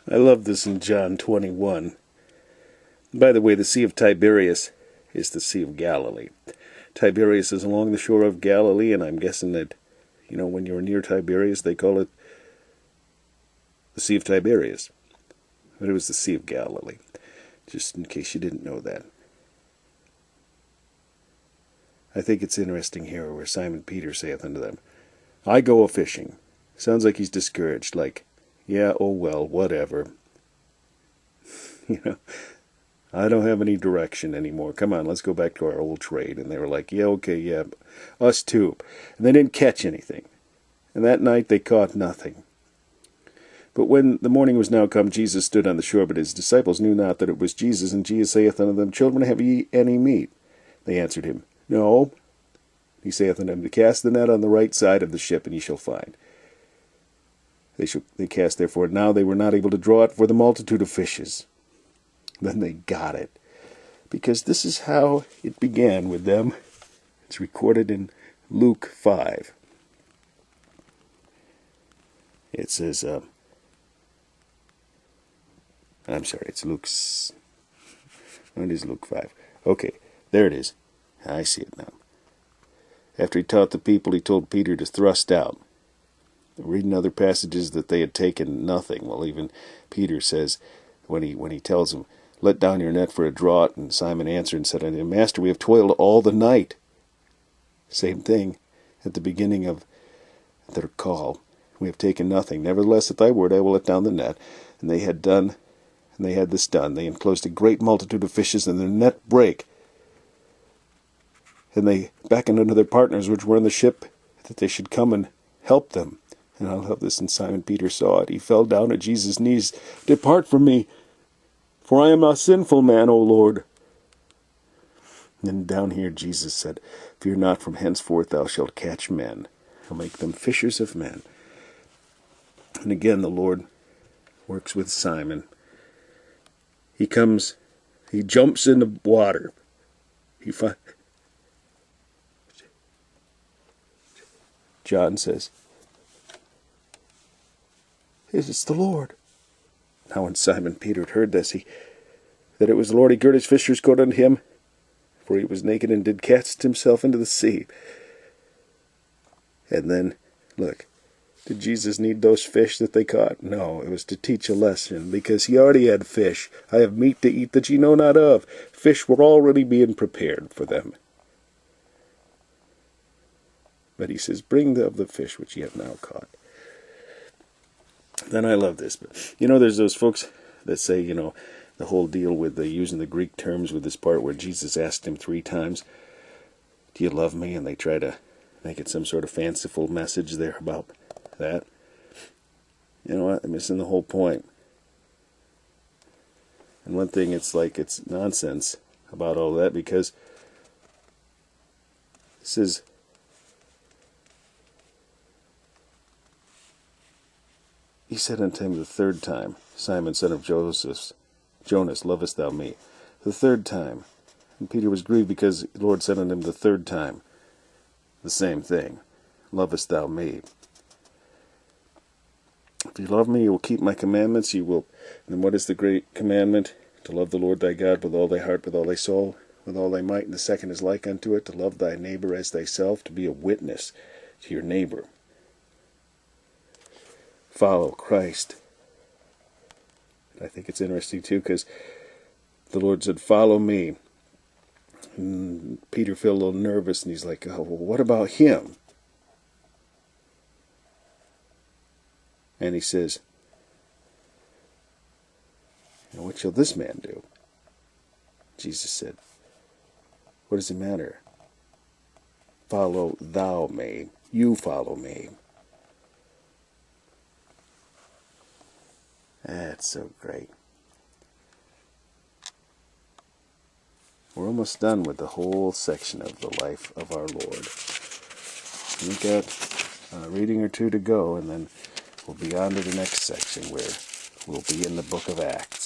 I love this in John 21. By the way, the Sea of Tiberias is the Sea of Galilee. Tiberias is along the shore of Galilee, and I'm guessing that, when you're near Tiberias, they call it the Sea of Tiberias. But it was the Sea of Galilee, just in case you didn't know that. I think it's interesting here where Simon Peter saith unto them, I go a-fishing. Sounds like he's discouraged, like, yeah, oh well, whatever. I don't have any direction anymore. Come on, let's go back to our old trade. And they were like, yeah, okay, yeah, us too. And they didn't catch anything. And that night they caught nothing. But when the morning was now come, Jesus stood on the shore, but his disciples knew not that it was Jesus. And Jesus saith unto them, Children, have ye any meat? They answered him, No. He saith unto them, Cast the net on the right side of the ship, and ye shall find. They cast therefore. Now they were not able to draw it for the multitude of fishes. Then they got it. Because this is how it began with them. It's recorded in Luke 5. It says, I'm sorry, it's Luke's. It is Luke 5. Okay, there it is. I see it now. After he taught the people, he told Peter to thrust out. Reading other passages that they had taken nothing. Well, even Peter says, when he tells him, Let down your net for a draught, and Simon answered and said unto him, Master, we have toiled all the night. Same thing at the beginning of their call. We have taken nothing. Nevertheless, at thy word I will let down the net. And they had this done. They enclosed a great multitude of fishes, and the net brake. And they beckoned unto their partners which were in the ship, that they should come and help them. And I love this, and Simon Peter saw it. He fell down at Jesus' knees. Depart from me, for I am a sinful man, O Lord. And down here Jesus said, Fear not, from henceforth thou shalt catch men. I'll make them fishers of men. And again the Lord works with Simon. He jumps in the water. John says, It's the Lord. Now when Simon Peter had heard this, that it was the Lord, he girt his fisher's coat unto him, for he was naked, and did cast himself into the sea. And then, look, did Jesus need those fish that they caught? No, it was to teach a lesson, because he already had fish. I have meat to eat that ye know not of. Fish were already being prepared for them. But he says, Bring of the fish which ye have now caught. Then I love this. But there's those folks that say, the whole deal with using the Greek terms with this part where Jesus asked him 3 times, Do you love me? And they try to make it some sort of fanciful message there about that. You know what? They're missing the whole point. And one thing, it's nonsense about all that, because this is, he said unto him the 3rd time, Simon, son of Jonas, lovest thou me? The 3rd time. And Peter was grieved because the Lord said unto him the 3rd time the same thing. Lovest thou me? If you love me, you will keep my commandments. You will. And what is the great commandment? To love the Lord thy God with all thy heart, with all thy soul, with all thy might. And the second is like unto it, to love thy neighbor as thyself, to be a witness to your neighbor. Follow Christ. I think it's interesting too, because the Lord said, Follow me. And Peter felt a little nervous, and he's like, Oh, well, what about him? And he says, What shall this man do? Jesus said, What does it matter? Follow thou me. You follow me. That's so great. We're almost done with the whole section of the life of our Lord. We've got a reading or 2 to go, and then we'll be on to the next section, where we'll be in the book of Acts.